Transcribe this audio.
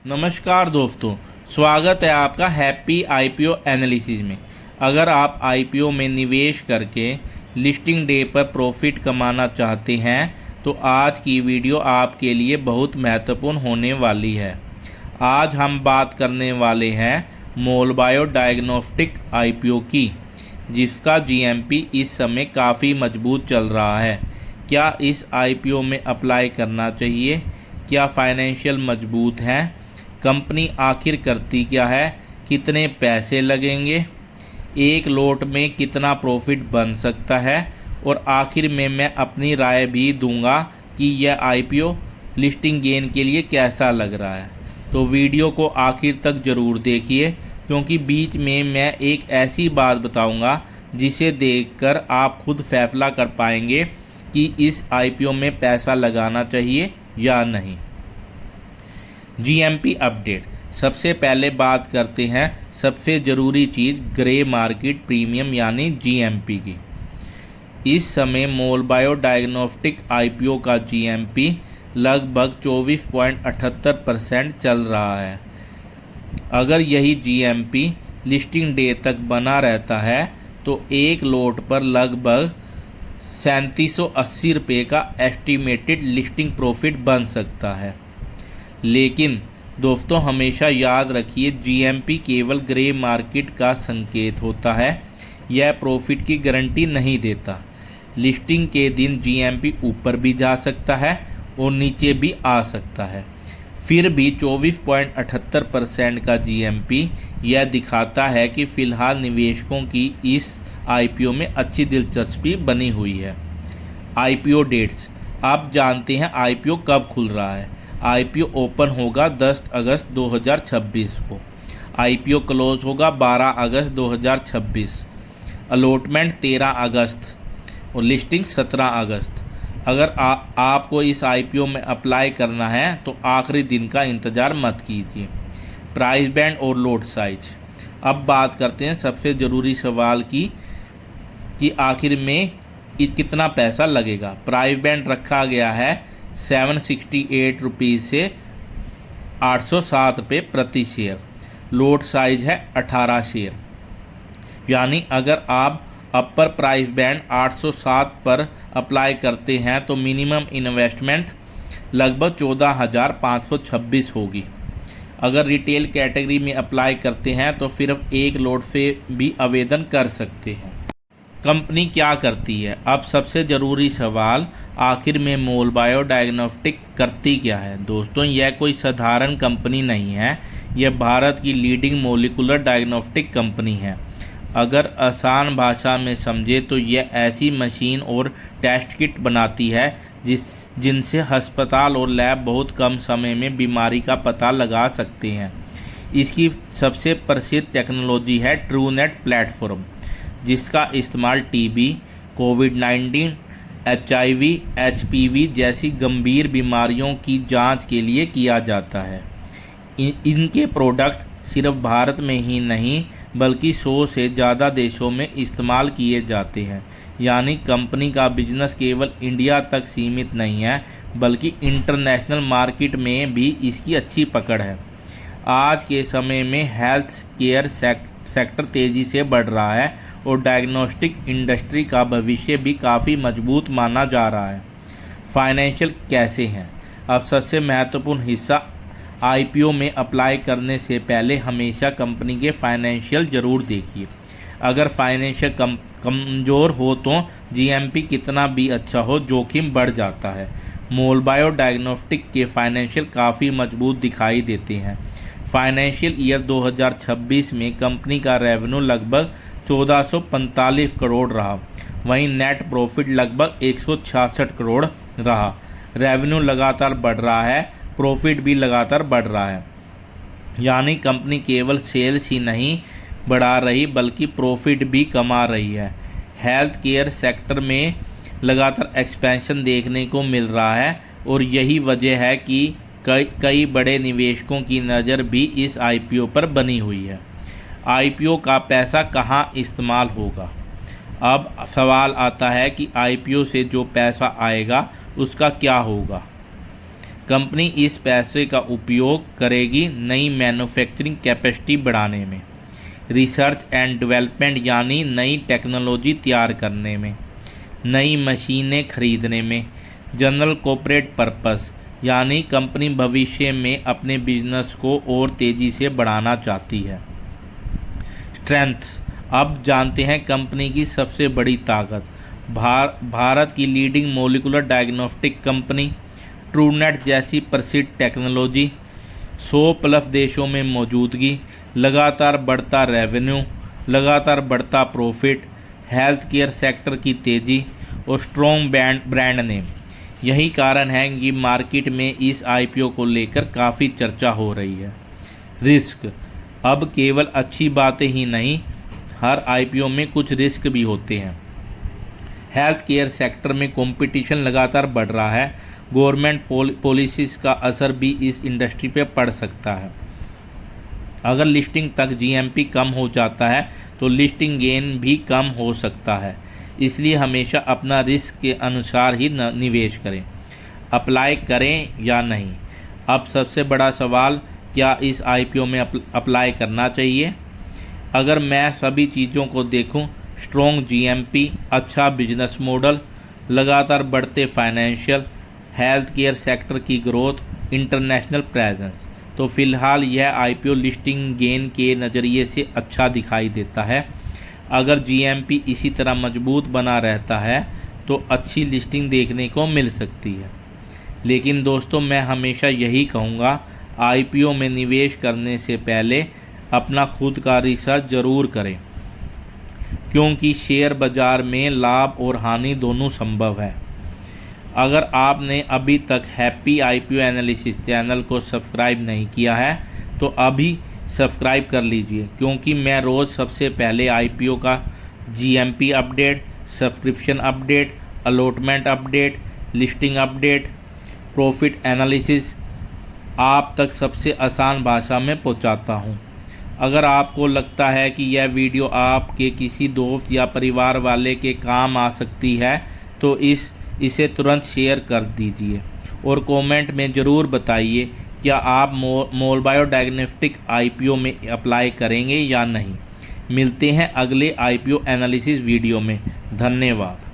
नमस्कार दोस्तों, स्वागत है आपका हैप्पी आईपीओ एनालिसिस में। अगर आप आईपीओ में निवेश करके लिस्टिंग डे पर प्रॉफिट कमाना चाहते हैं तो आज की वीडियो आपके लिए बहुत महत्वपूर्ण होने वाली है। आज हम बात करने वाले हैं मोलबायो डायग्नोस्टिक आईपीओ की, जिसका जीएमपी इस समय काफ़ी मजबूत चल रहा है। क्या इस आईपीओ में अप्लाई करना चाहिए? क्या फाइनेंशियल मजबूत हैं? कंपनी आखिर करती क्या है? कितने पैसे लगेंगे? एक लोट में कितना प्रॉफिट बन सकता है? और आखिर में मैं अपनी राय भी दूंगा कि यह आईपीओ लिस्टिंग गेन के लिए कैसा लग रहा है। तो वीडियो को आखिर तक ज़रूर देखिए, क्योंकि बीच में मैं एक ऐसी बात बताऊंगा जिसे देखकर आप खुद फैसला कर पाएंगे कि इस आईपीओ में पैसा लगाना चाहिए या नहीं। GMP update. सबसे पहले बात करते हैं सबसे ज़रूरी चीज़ ग्रे मार्केट प्रीमियम यानी जीएमपी की। इस समय मोलबायो डायग्नोस्टिक आईपीओ का जीएमपी लगभग 24.78% चल रहा है। अगर यही जीएमपी लिस्टिंग डे तक बना रहता है तो एक लोट पर लगभग 3780 रुपये का एस्टिमेटेड लिस्टिंग प्रॉफिट बन सकता है। लेकिन दोस्तों, हमेशा याद रखिए, जीएमपी केवल ग्रे मार्केट का संकेत होता है, यह प्रॉफिट की गारंटी नहीं देता। लिस्टिंग के दिन जीएमपी ऊपर भी जा सकता है और नीचे भी आ सकता है। फिर भी 24.78% का जीएमपी यह दिखाता है कि फ़िलहाल निवेशकों की इस आईपीओ में अच्छी दिलचस्पी बनी हुई है। IPO dates. आप जानते हैं आईपीओ कब खुल रहा है। आईपीओ ओपन होगा 10 अगस्त 2026 को। आईपीओ क्लोज होगा 12 अगस्त 2026। अलॉटमेंट 13 अगस्त और लिस्टिंग 17 अगस्त। अगर आपको इस आईपीओ में अप्लाई करना है तो आखिरी दिन का इंतज़ार मत कीजिए। प्राइस बैंड और लोट साइज। अब बात करते हैं सबसे ज़रूरी सवाल की कि आखिर में कितना पैसा लगेगा। प्राइस बैंड रखा गया है 768 रुपीज़ से 807 रुपये प्रति शेयर। लोट साइज है 18 शेयर। यानी अगर आप अपर प्राइस बैंड 807 पर अप्लाई करते हैं तो मिनिमम इन्वेस्टमेंट लगभग 14,526 होगी। अगर रिटेल कैटेगरी में अप्लाई करते हैं तो सिर्फ एक लोट से भी आवेदन कर सकते हैं। कंपनी क्या करती है? अब सबसे ज़रूरी सवाल, आखिर में मोलबायो डायग्नोस्टिक करती क्या है? दोस्तों, यह कोई साधारण कंपनी नहीं है, यह भारत की लीडिंग मोलिकुलर डायग्नोस्टिक कंपनी है। अगर आसान भाषा में समझे तो यह ऐसी मशीन और टेस्ट किट बनाती है जिनसे अस्पताल और लैब बहुत कम समय में बीमारी का पता लगा सकते हैं। इसकी सबसे प्रसिद्ध टेक्नोलॉजी है ट्रूनेट प्लेटफॉर्म, जिसका इस्तेमाल टीबी, कोविड-19, एचआईवी, एचपीवी जैसी गंभीर बीमारियों की जांच के लिए किया जाता है। इनके प्रोडक्ट सिर्फ भारत में ही नहीं बल्कि 100 से ज़्यादा देशों में इस्तेमाल किए जाते हैं। यानी कंपनी का बिजनेस केवल इंडिया तक सीमित नहीं है, बल्कि इंटरनेशनल मार्केट में भी इसकी अच्छी पकड़ है। आज के समय में हेल्थ केयर सेक्टर तेज़ी से बढ़ रहा है और डायग्नोस्टिक इंडस्ट्री का भविष्य भी काफ़ी मजबूत माना जा रहा है। फाइनेंशियल कैसे हैं? अब सबसे महत्वपूर्ण हिस्सा, आईपीओ में अप्लाई करने से पहले हमेशा कंपनी के फाइनेंशियल ज़रूर देखिए। अगर फाइनेंशियल कमज़ोर हो तो जीएमपी कितना भी अच्छा हो, जोखिम बढ़ जाता है। मोलबायो डायग्नोस्टिक के फाइनेंशियल काफ़ी मजबूत दिखाई देते हैं। फाइनेंशियल ईयर 2026 में कंपनी का रेवेन्यू लगभग 1445 करोड़ रहा। वहीं नेट प्रॉफिट लगभग 166 करोड़ रहा। रेवेन्यू लगातार बढ़ रहा है, प्रॉफिट भी लगातार बढ़ रहा है। यानी कंपनी केवल सेल्स ही नहीं बढ़ा रही बल्कि प्रॉफिट भी कमा रही है। हेल्थ केयर सेक्टर में लगातार एक्सपेंशन देखने को मिल रहा है और यही वजह है कि कई बड़े निवेशकों की नज़र भी इस आईपीओ पर बनी हुई है। आईपीओ का पैसा कहां इस्तेमाल होगा? अब सवाल आता है कि आईपीओ से जो पैसा आएगा उसका क्या होगा। कंपनी इस पैसे का उपयोग करेगी नई मैन्युफैक्चरिंग कैपेसिटी बढ़ाने में, रिसर्च एंड डेवलपमेंट यानी नई टेक्नोलॉजी तैयार करने में, नई मशीनें खरीदने में, जनरल कॉर्पोरेट पर्पस यानी कंपनी भविष्य में अपने बिजनेस को और तेज़ी से बढ़ाना चाहती है। स्ट्रेंथ्स, अब जानते हैं कंपनी की सबसे बड़ी ताकत। भारत की leading molecular diagnostic company, Truenat जैसी प्रसिद्ध टेक्नोलॉजी, 100+ देशों में मौजूदगी, लगातार बढ़ता रेवेन्यू, लगातार बढ़ता प्रॉफिट, हेल्थ केयर सेक्टर की तेज़ी और स्ट्रॉन्ग ब्रांड नेम। यही कारण है कि मार्केट में इस आईपीओ को लेकर काफ़ी चर्चा हो रही है। रिस्क, अब केवल अच्छी बातें ही नहीं, हर आईपीओ में कुछ रिस्क भी होते हैं। हेल्थ केयर सेक्टर में कंपटीशन लगातार बढ़ रहा है। गवर्नमेंट पॉलिसीज़ का असर भी इस इंडस्ट्री पे पड़ सकता है। अगर लिस्टिंग तक जीएमपी कम हो जाता है तो लिस्टिंग गेन भी कम हो सकता है, इसलिए हमेशा अपना रिस्क के अनुसार ही निवेश करें। अप्लाई करें या नहीं, अब सबसे बड़ा सवाल, क्या इस आईपीओ में अप्लाई करना चाहिए? अगर मैं सभी चीज़ों को देखूं, स्ट्रॉन्ग जीएमपी, अच्छा बिजनेस मॉडल, लगातार बढ़ते फाइनेंशियल, हेल्थ केयर सेक्टर की ग्रोथ, इंटरनेशनल प्रेजेंस, तो फ़िलहाल यह आईपीओ लिस्टिंग गेन के नज़रिए से अच्छा दिखाई देता है। अगर जीएमपी इसी तरह मजबूत बना रहता है तो अच्छी लिस्टिंग देखने को मिल सकती है। लेकिन दोस्तों, मैं हमेशा यही कहूँगा, आईपीओ में निवेश करने से पहले अपना खुद का रिसर्च ज़रूर करें, क्योंकि शेयर बाज़ार में लाभ और हानि दोनों संभव है। अगर आपने अभी तक हैप्पी आईपीओ एनालिसिस चैनल को सब्सक्राइब नहीं किया है तो अभी सब्सक्राइब कर लीजिए, क्योंकि मैं रोज़ सबसे पहले आईपीओ का GMP update, subscription update, allotment update, listing update, profit analysis आप तक सबसे आसान भाषा में पहुंचाता हूं। अगर आपको लगता है कि यह वीडियो आपके किसी दोस्त या परिवार वाले के काम आ सकती है तो इसे तुरंत शेयर कर दीजिए और कमेंट में ज़रूर बताइए क्या आप मोलबायो डायग्नोस्टिक आईपीओ में अप्लाई करेंगे या नहीं। मिलते हैं अगले आईपीओ एनालिसिस वीडियो में। धन्यवाद।